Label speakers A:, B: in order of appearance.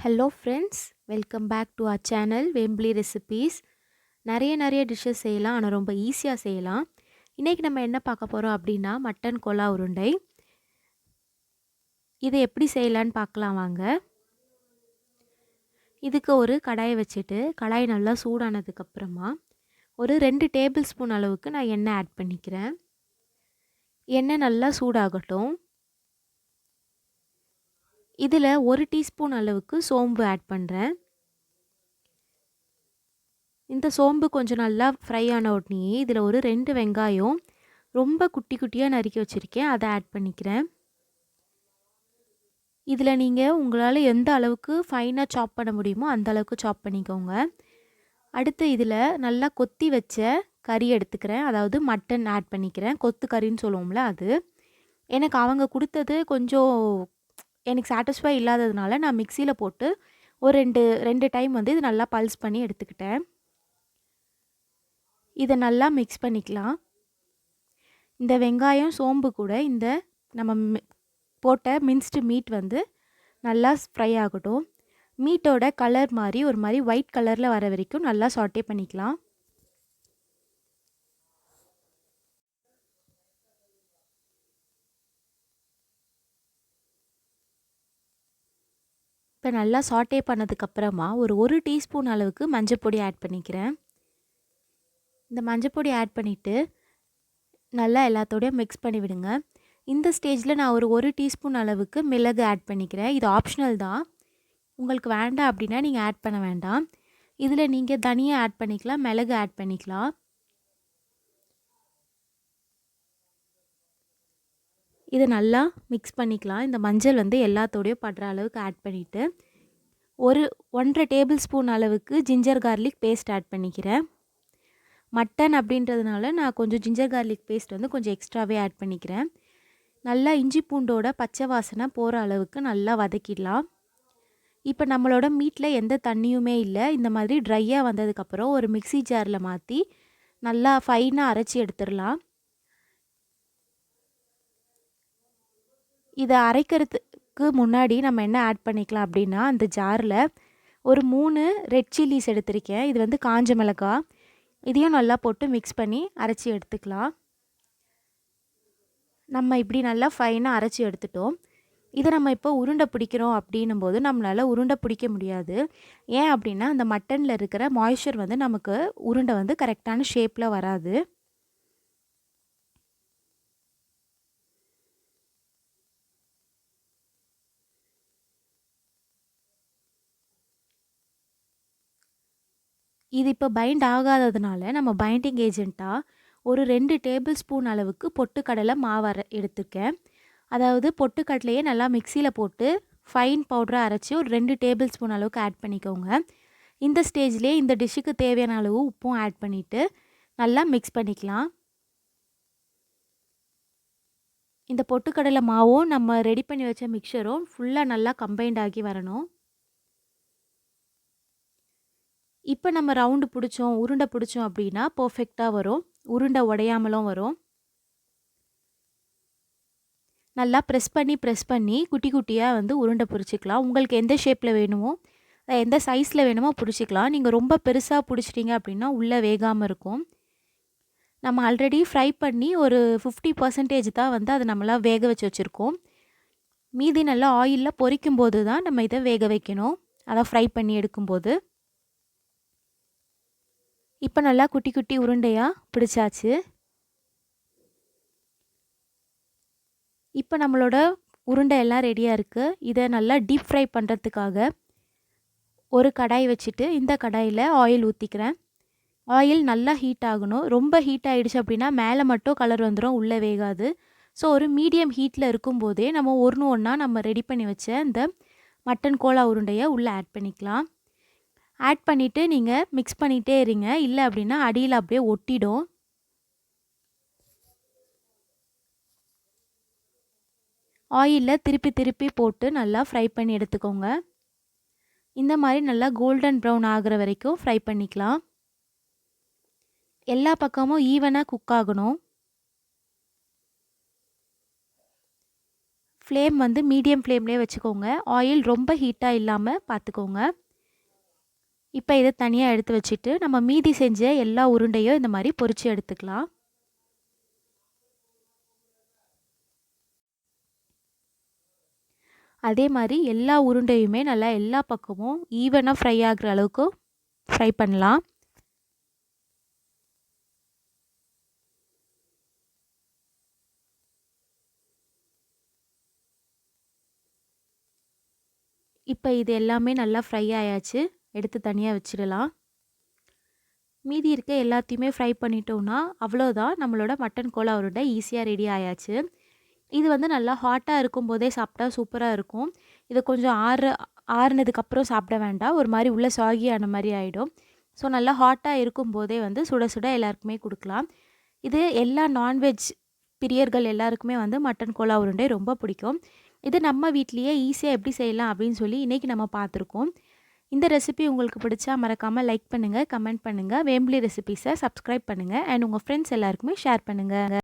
A: Hello friends, welcome back to our channel Vembili recipes. நிறைய dishes செய்யலாம், ஆனால் ரொம்ப ஈஸியாக செய்யலாம். இன்றைக்கி நம்ம என்ன பார்க்க போகிறோம் அப்படின்னா மட்டன் கோலா உருண்டை. இதை எப்படி செய்யலான்னு பார்க்கலாம் வாங்க. இதுக்கு ஒரு கடாயை வச்சுட்டு கடாய் நல்லா சூடானதுக்கப்புறமா ஒரு 2 டேபிள் ஸ்பூன் அளவுக்கு நான் எண்ணெய் ஆட் பண்ணிக்கிறேன். எண்ணெய் நல்லா சூடாகட்டும். இதில் 1 டீஸ்பூன் அளவுக்கு சோம்பு ஆட் பண்ணுறேன். இந்த சோம்பு கொஞ்சம் நல்லா ஃப்ரை ஆன உடனே இதில் ஒரு 2 வெங்காயம் ரொம்ப குட்டி குட்டியாக நறுக்கி வச்சுருக்கேன், அதை ஆட் பண்ணிக்கிறேன். இதில் நீங்கள் உங்களால் எந்த அளவுக்கு ஃபைனாக சாப் பண்ண முடியுமோ அந்த அளவுக்கு சாப் பண்ணிக்கோங்க. அடுத்து இதில் நல்லா கொத்தி வச்ச கறி எடுத்துக்கிறேன், அதாவது மட்டன் ஆட் பண்ணிக்கிறேன். கொத்து கறின்னு சொல்லுவோம்ல அது. எனக்கு அவங்க கொடுத்தது கொஞ்சம் எனக்கு சாட்டிஸ்ஃபை இல்லாததுனால நான் மிக்சியில் போட்டு ஒரு ரெண்டு டைம் வந்து இது நல்லா பல்ஸ் பண்ணி எடுத்துக்கிட்டேன். இதை நல்லா மிக்ஸ் பண்ணிக்கலாம். இந்த வெங்காயம் சோம்பு கூட இந்த நம்ம போட்ட மின்ஸ்டு மீட் வந்து நல்லா ஃப்ரை ஆகட்டும். மீட்டோட கலர் மாதிரி ஒரு மாதிரி ஒயிட் கலரில் வர வரைக்கும் நல்லா சாட்டே பண்ணிக்கலாம். இப்போ நல்லா சாட்டே பண்ணதுக்கப்புறமா ஒரு டீஸ்பூன் அளவுக்கு மஞ்சப்பொடி ஆட் பண்ணிக்கிறேன். இந்த மஞ்சப்பொடி ஆட் பண்ணிவிட்டு நல்லா எல்லாத்தோடையும் மிக்ஸ் பண்ணி விடுங்க. இந்த ஸ்டேஜில் நான் ஒரு டீஸ்பூன் அளவுக்கு மிளகு ஆட் பண்ணிக்கிறேன். இது ஆப்ஷனல் தான், உங்களுக்கு வேண்டாம் அப்படின்னா நீங்கள் ஆட் பண்ண வேண்டாம். இதில் நீங்கள் தனியா ஆட் பண்ணிக்கலாம், மிளகு ஆட் பண்ணிக்கலாம். இதை நல்லா மிக்ஸ் பண்ணிக்கலாம். இந்த மஞ்சள் வந்து எல்லாத்தோடையும் படுற அளவுக்கு ஆட் பண்ணிவிட்டு 1.5 டேபிள் ஸ்பூன் அளவுக்கு ஜிஞ்சர் கார்லிக் பேஸ்ட் ஆட் பண்ணிக்கிறேன். மட்டன் அப்படின்றதுனால நான் கொஞ்சம் ஜிஞ்சர் கார்லிக் பேஸ்ட் வந்து கொஞ்சம் எக்ஸ்ட்ராவே ஆட் பண்ணிக்கிறேன். நல்லா இஞ்சி பூண்டோட பச்சை வாசனை போகிற அளவுக்கு நல்லா வதக்கிடலாம். இப்போ நம்மளோட மீட்டில் எந்த தண்ணியுமே இல்லை. இந்த மாதிரி ட்ரையாக வந்ததுக்கப்புறம் ஒரு மிக்சி ஜாரில் மாற்றி நல்லா ஃபைனாக அரைச்சி எடுத்துடலாம். இதை அரைக்கிறதுக்கு முன்னாடி நம்ம என்ன ஆட் பண்ணிக்கலாம் அப்படின்னா, அந்த ஜாரில் ஒரு 3 ரெட் சில்லிஸ் எடுத்திருக்கேன். இது வந்து காஞ்ச மிளகாய். இதையும் நல்லா போட்டு மிக்ஸ் பண்ணி அரைச்சி எடுத்துக்கலாம். நம்ம இப்படி நல்லா ஃபைனாக அரைச்சி எடுத்துட்டோம். இதை நம்ம இப்போ உருண்டை பிடிக்கிறோம் அப்படின்னும் போது நம்மளால் உருண்டை பிடிக்க முடியாது. ஏன் அப்படின்னா அந்த மட்டனில் இருக்கிற மாய்ஸ்சர் வந்து நமக்கு உருண்டை வந்து கரெக்டான ஷேப்பில் வராது. இது இப்போ பைண்ட் ஆகாததுனால நம்ம பைண்டிங் ஏஜெண்ட்டாக ஒரு 2 டேபிள் ஸ்பூன் அளவுக்கு பொட்டுக்கடலை மாவு எடுத்துருக்கேன். அதாவது பொட்டுக்கடலையே நல்லா மிக்சியில் போட்டு ஃபைன் பவுடராக அரைச்சி ஒரு 2 டேபிள் ஸ்பூன் அளவுக்கு ஆட் பண்ணிக்கோங்க. இந்த ஸ்டேஜ்லேயே இந்த டிஷ்ஷுக்கு தேவையான அளவு உப்பும் ஆட் பண்ணிவிட்டு நல்லா மிக்ஸ் பண்ணிக்கலாம். இந்த பொட்டுக்கடலை மாவும் நம்ம ரெடி பண்ணி வச்ச மிக்சரும் ஃபுல்லாக நல்லா கம்பைண்ட் ஆகி வரணும். இப்போ நம்ம ரவுண்டு பிடிச்சோம், உருண்டை பிடிச்சோம் அப்படின்னா பர்ஃபெக்டாக வரும். உருண்டை உடையாமலும் வரும். நல்லா ப்ரெஸ் பண்ணி குட்டி குட்டியாக வந்து உருண்டை பிடிச்சிக்கலாம். உங்களுக்கு எந்த ஷேப்பில் வேணுமோ, எந்த சைஸில் வேணுமோ பிடிச்சிக்கலாம். நீங்கள் ரொம்ப பெருசாக பிடிச்சிட்டிங்க அப்படின்னா உள்ளே வேகாமல் இருக்கும். நம்ம ஆல்ரெடி ஃப்ரை பண்ணி ஒரு 50% தான் வந்து அதை நம்மளாம் வேக வச்சு வச்சுருக்கோம். மீதி நல்லா ஆயிலில் பொரிக்கும் போது தான் நம்ம இதை வேக வைக்கணும், அதை ஃப்ரை பண்ணி எடுக்கும்போது. இப்போ நல்லா குட்டி குட்டி உருண்டையாக பிடிச்சாச்சு. இப்போ நம்மளோட உருண்டை எல்லாம் ரெடியாக இருக்குது. இதை நல்லா டீப் ஃப்ரை பண்ணுறதுக்காக ஒரு கடாய் வச்சுட்டு இந்த கடாயில் ஆயில் ஊற்றிக்கிறேன். ஆயில் நல்லா ஹீட் ஆகணும். ரொம்ப ஹீட் ஆகிடுச்சு அப்படின்னா மேலே மட்டும் கலர் வந்துடும், உள்ளே வேகாது. ஸோ ஒரு மீடியம் ஹீட்டில் இருக்கும்போதே நம்ம ஒன்றா நம்ம ரெடி பண்ணி வச்ச இந்த மட்டன் கோலா உருண்டையை உள்ளே ஆட் பண்ணிக்கலாம். ஆட் பண்ணிவிட்டு நீங்கள் மிக்ஸ் பண்ணிகிட்டே இருங்க, இல்லை அப்படின்னா அடியில் அப்படியே ஒட்டிடும். ஆயிலில் திருப்பி போட்டு நல்லா ஃப்ரை பண்ணி எடுத்துக்கோங்க. இந்த மாதிரி நல்லா கோல்டன் ப்ரௌன் ஆகிற வரைக்கும் ஃப்ரை பண்ணிக்கலாம். எல்லா பக்கமும் ஈவனாக குக் ஆகணும். ஃப்ளேம் வந்து மீடியம் ஃப்ளேம்லேயே வச்சுக்கோங்க. ஆயில் ரொம்ப ஹீட்டாக இல்லாமல் பார்த்துக்கோங்க. இப்போ இதை தனியாக எடுத்து வச்சுட்டு நம்ம மீதி செஞ்ச எல்லா உருண்டையும் இந்த மாதிரி பொரித்து எடுத்துக்கலாம். அதே மாதிரி எல்லா உருண்டையுமே நல்லா எல்லா பக்கமும் ஈவனாக ஃப்ரை ஆகிற அளவுக்கு ஃப்ரை பண்ணலாம். இப்போ இது எல்லாமே நல்லா ஃப்ரை ஆயாச்சு. எடுத்து தனியாக வச்சிடலாம். மீதி இருக்க எல்லாத்தையுமே ஃப்ரை பண்ணிட்டோம்னா அவ்வளோதான், நம்மளோட மட்டன் கோலா உருண்டை ஈஸியாக ரெடி ஆயாச்சு. இது வந்து நல்லா ஹாட்டாக இருக்கும்போதே சாப்பிட்டா சூப்பராக இருக்கும். இது கொஞ்சம் ஆறுனதுக்கப்புறம் சாப்பிட வேண்டாம். ஒரு மாதிரி உள்ள சாகி ஆன மாதிரி ஆகிடும். ஸோ நல்லா ஹாட்டாக இருக்கும்போதே வந்து சுட சுட எல்லாருக்குமே கொடுக்கலாம். இது எல்லா நான்வெஜ் பிரியர்கள் எல்லாருக்குமே வந்து மட்டன் கோலா உருண்டை ரொம்ப பிடிக்கும். இது நம்ம வீட்லேயே ஈஸியாக எப்படி செய்யலாம் அப்படின்னு சொல்லி இன்றைக்கி நம்ம பார்த்துருக்கோம். இந்த ரெசிபி உங்களுக்கு பிடிச்சா மறக்காமல் லைக் பண்ணுங்கள், கமெண்ட் பண்ணுங்கள், வேம்புலி ரெசிபீஸை சப்ஸ்கிரைப் பண்ணுங்கள் அண்ட் உங்கள் ஃப்ரெண்ட்ஸ் எல்லாருக்குமே ஷேர் பண்ணுங்கள்.